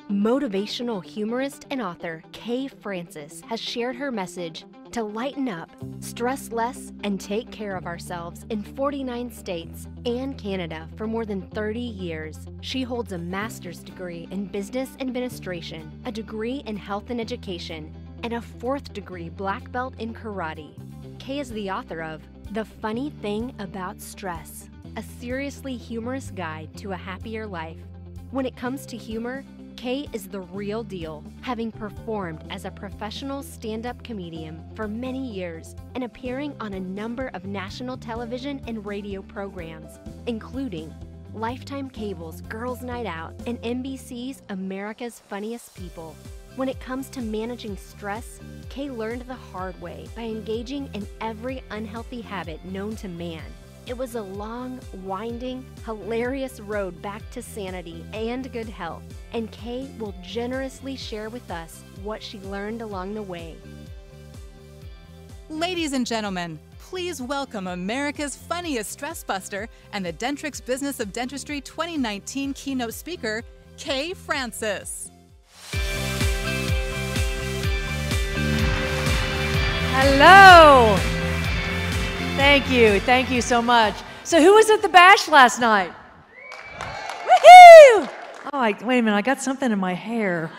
Motivational humorist and author Kay Francis has shared her message to lighten up, stress less, and take care of ourselves in 49 states and Canada for more than 30 years. She holds a master's degree in business administration, a degree in health and education, and a 4th degree black belt in karate. Kay is the author of The Funny Thing About Stress, a seriously humorous guide to a happier life. When it comes to humor, Kay is the real deal, having performed as a professional stand-up comedian for many years and appearing on a number of national television and radio programs, including Lifetime Cable's Girls' Night Out and NBC's America's Funniest People. When it comes to managing stress, Kay learned the hard way by engaging in every unhealthy habit known to man. It was a long, winding, hilarious road back to sanity and good health, and Kay will generously share with us what she learned along the way. Ladies and gentlemen, please welcome America's funniest stressbuster and the Dentrix Business of Dentistry 2019 keynote speaker, Kay Francis. Hello. Thank you so much. So who was at the bash last night? Woohoo! Oh, wait a minute, I got something in my hair.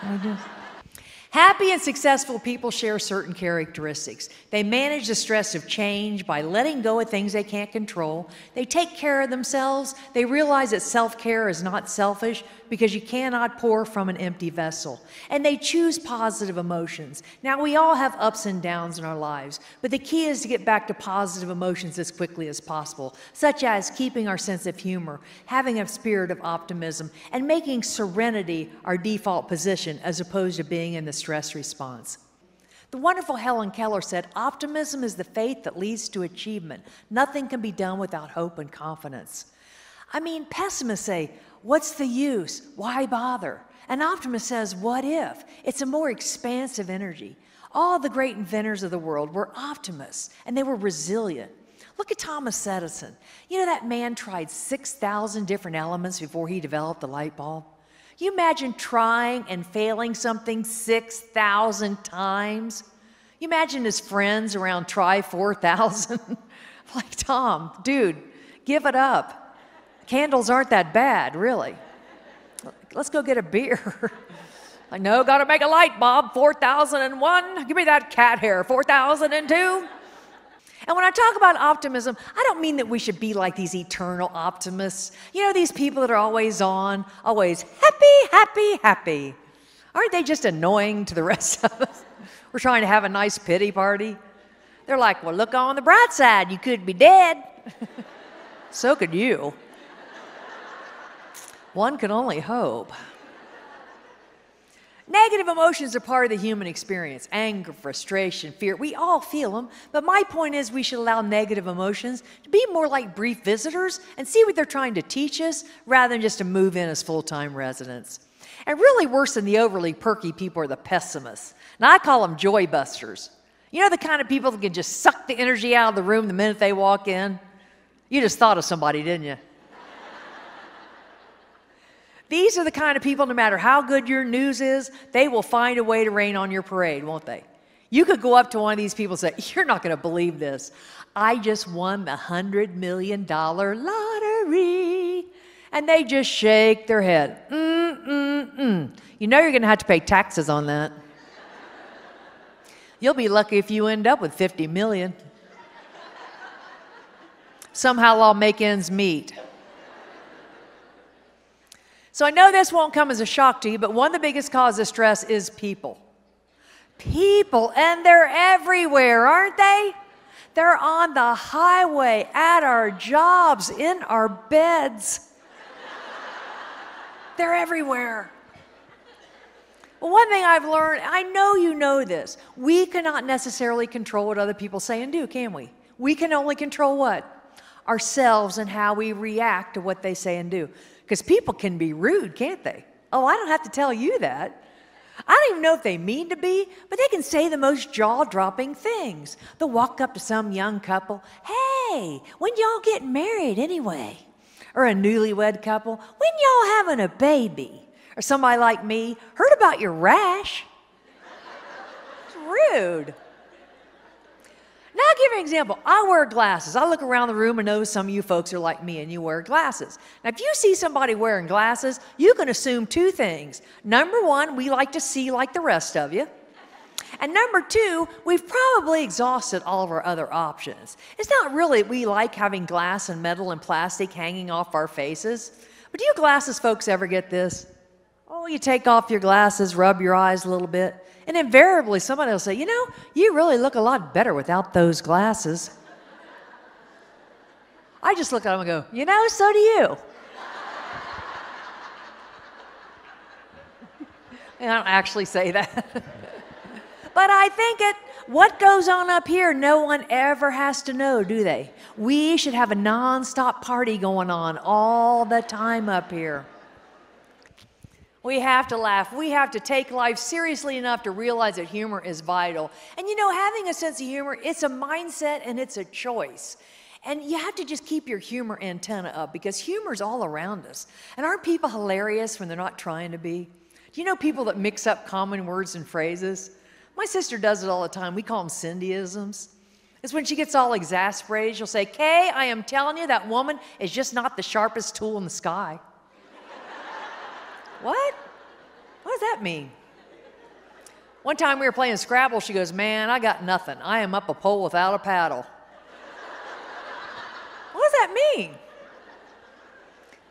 Happy and successful people share certain characteristics. They manage the stress of change by letting go of things they can't control. They take care of themselves. They realize that self-care is not selfish because you cannot pour from an empty vessel. And they choose positive emotions. Now, we all have ups and downs in our lives, but the key is to get back to positive emotions as quickly as possible, such as keeping our sense of humor, having a spirit of optimism, and making serenity our default position as opposed to being in the stress response. The wonderful Helen Keller said, "Optimism is the faith that leads to achievement. Nothing can be done without hope and confidence." I mean, pessimists say, "What's the use? Why bother?" An optimist says, "What if?" It's a more expansive energy. All the great inventors of the world were optimists, and they were resilient. Look at Thomas Edison. You know, that man tried 6,000 different elements before he developed the light bulb. You imagine trying and failing something 6,000 times? You imagine his friends around try 4,000? Like, Tom, dude, give it up. Candles aren't that bad, really. Let's go get a beer. I know, got to make a light bulb, 4001. Give me that cat hair, 4002. And when I talk about optimism, I don't mean that we should be like these eternal optimists. You know, these people that are always on, always happy, happy, happy. Aren't they just annoying to the rest of us? We're trying to have a nice pity party. They're like, well, look on the bright side. You could be dead. So could you. One can only hope. Negative emotions are part of the human experience. Anger, frustration, fear, we all feel them. But my point is we should allow negative emotions to be more like brief visitors and see what they're trying to teach us rather than just to move in as full-time residents. And really worse than the overly perky people are the pessimists. Now I call them joy busters. You know the kind of people that can just suck the energy out of the room the minute they walk in? You just thought of somebody, didn't you? These are the kind of people, no matter how good your news is, they will find a way to rain on your parade, won't they? You could go up to one of these people and say, you're not going to believe this. I just won the $100 million lottery. And they just shake their head. You know you're going to have to pay taxes on that. You'll be lucky if you end up with 50 million. Somehow I'll make ends meet. So I know this won't come as a shock to you, but one of the biggest causes of stress is people. People, and they're everywhere, aren't they? They're on the highway, at our jobs, in our beds. They're everywhere. Well, one thing I've learned, I know you know this, we cannot necessarily control what other people say and do, can we? We can only control what? Ourselves and how we react to what they say and do. Because people can be rude, can't they? Oh, I don't have to tell you that. I don't even know if they mean to be, but they can say the most jaw-dropping things. They'll walk up to some young couple, hey, when y'all getting married anyway? Or a newlywed couple, when y'all having a baby? Or somebody like me, heard about your rash. It's rude. Now I'll give you an example. I wear glasses. I look around the room and know some of you folks are like me and you wear glasses. Now if you see somebody wearing glasses, you can assume two things. Number one, we like to see like the rest of you. And number two, we've probably exhausted all of our other options. It's not really we like having glass and metal and plastic hanging off our faces. But do you glasses folks ever get this? Oh, you take off your glasses, rub your eyes a little bit, and invariably somebody will say, you know, you really look a lot better without those glasses. I just look at them and go, you know, so do you. And I don't actually say that. But I think what goes on up here, no one ever has to know, do they? We should have a nonstop party going on all the time up here. We have to laugh. We have to take life seriously enough to realize that humor is vital. And you know, having a sense of humor, it's a mindset and it's a choice. And you have to just keep your humor antenna up because humor's all around us. And aren't people hilarious when they're not trying to be? Do you know people that mix up common words and phrases? My sister does it all the time. We call them Cindyisms. It's when she gets all exasperated, she'll say, Kay, I am telling you that woman is just not the sharpest tool in the sky. What? What does that mean? One time we were playing Scrabble, she goes, man, I got nothing. I am up a pole without a paddle. What does that mean?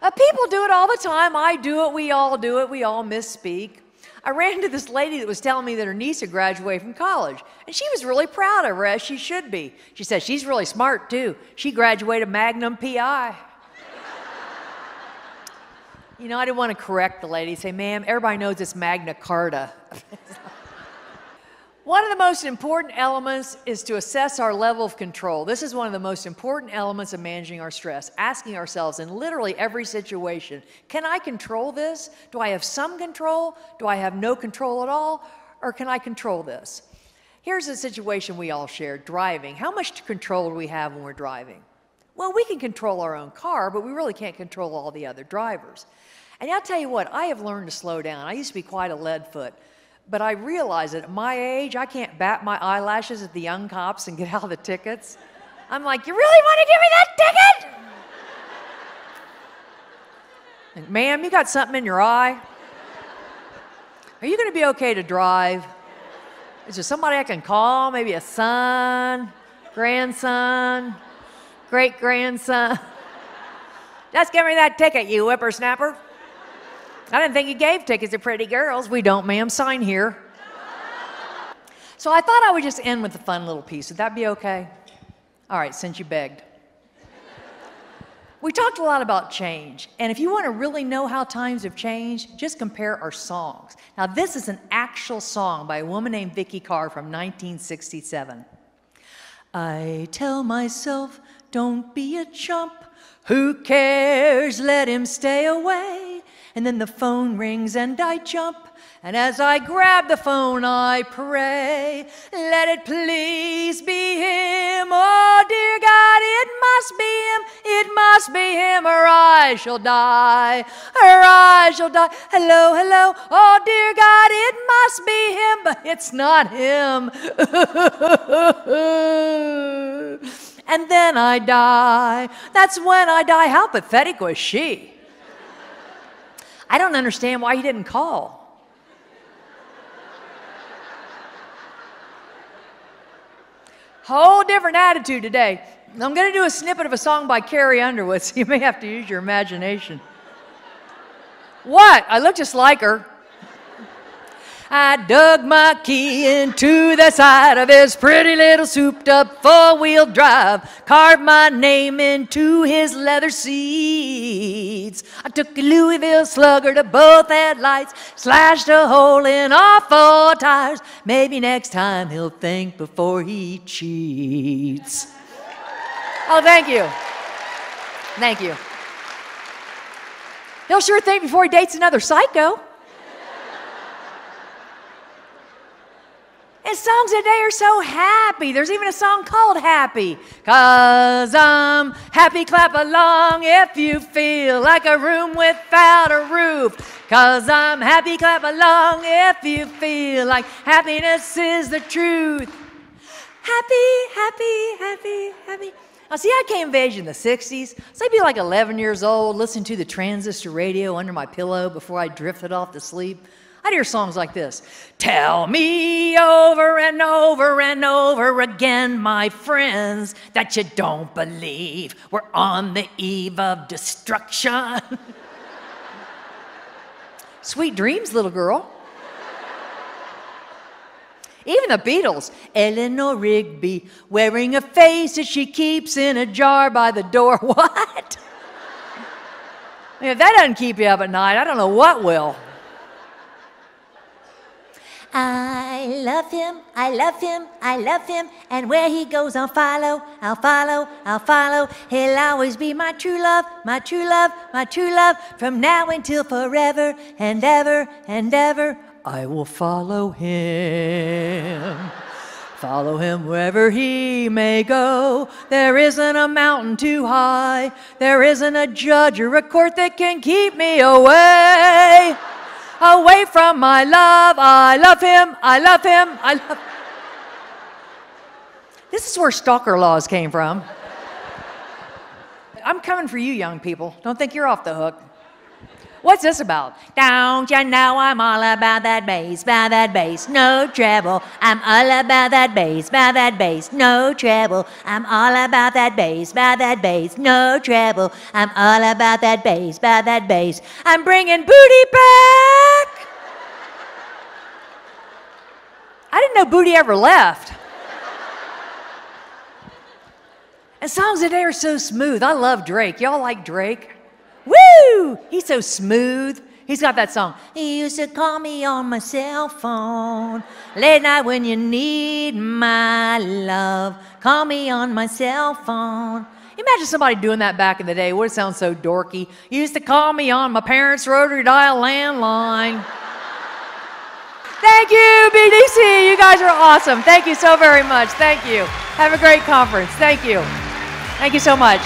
People do it all the time. I do it. We all do it. We all misspeak. I ran into this lady that was telling me that her niece had graduated from college, and she was really proud of her, as she should be. She said, she's really smart, too. She graduated Magnum P.I. You know, I didn't want to correct the lady, say, ma'am, everybody knows it's Magna Carta. One of the most important elements is to assess our level of control. This is one of the most important elements of managing our stress, asking ourselves in literally every situation, can I control this? Do I have some control? Do I have no control at all? Or can I control this? Here's a situation we all share, driving. How much control do we have when we're driving? Well, we can control our own car, but we really can't control all the other drivers. And I'll tell you what, I have learned to slow down. I used to be quite a lead foot. But I realize that at my age, I can't bat my eyelashes at the young cops and get out the tickets. I'm like, you really want to give me that ticket? And, ma'am, you got something in your eye? Are you going to be okay to drive? Is there somebody I can call? Maybe a son, grandson, great-grandson? Just give me that ticket, you whippersnapper. I didn't think you gave tickets to pretty girls. We don't, ma'am. Sign here. So I thought I would just end with a fun little piece. Would that be okay? All right, since you begged. We talked a lot about change. And if you want to really know how times have changed, just compare our songs. Now, this is an actual song by a woman named Vicky Carr from 1967. I tell myself, don't be a chump. Who cares? Let him stay away. And then the phone rings and I jump. And as I grab the phone, I pray, let it please be him. Oh, dear God, it must be him. It must be him or I shall die. Or I shall die. Hello, hello. Oh, dear God, it must be him. But it's not him. And then I die. That's when I die. How pathetic was she? I don't understand why he didn't call. Whole different attitude today. I'm going to do a snippet of a song by Carrie Underwood, so you may have to use your imagination. What? I look just like her. I dug my key into the side of his pretty little souped-up four-wheel drive, carved my name into his leather seats. I took a Louisville Slugger to both headlights, slashed a hole in all four tires. Maybe next time he'll think before he cheats. Oh, thank you. Thank you. He'll sure think before he dates another psycho. And the songs today are so happy. There's even a song called Happy. 'Cause I'm happy, clap along if you feel like a room without a roof. 'Cause I'm happy, clap along if you feel like happiness is the truth. Happy, happy, happy, happy. Now, see, I came of age in the 60s, so I'd be like 11 years old, listening to the transistor radio under my pillow before I drifted off to sleep. I'd hear songs like this. Tell me over and over and over again, my friends, that you don't believe we're on the eve of destruction. Sweet dreams, little girl. Even the Beatles. Eleanor Rigby, wearing a face that she keeps in a jar by the door. What? If that doesn't keep you up at night, I don't know what will. I love him, I love him, I love him, and where he goes I'll follow, I'll follow, I'll follow. He'll always be my true love, my true love, my true love, from now until forever and ever and ever. I will follow him. Follow him wherever he may go. There isn't a mountain too high. There isn't a judge or a court that can keep me away. Away from my love. I love him, I love him, I love him. This is where stalker laws came from. I'm coming for you, young people. Don't think you're off the hook. What's this about? Don't you know I'm all about that bass, no treble. I'm all about that bass, no treble. I'm all about that bass, no treble. I'm all about that bass. I'm bringing booty back. I didn't know booty ever left. And songs today are so smooth. I love Drake. Y'all like Drake? Woo! He's so smooth. He's got that song. He used to call me on my cell phone late night when you need my love. Call me on my cell phone. Imagine somebody doing that back in the day. Would it sound so dorky? You used to call me on my parents' rotary dial landline. Thank you, BDC. You guys are awesome. Thank you so very much. Thank you. Have a great conference. Thank you. Thank you so much.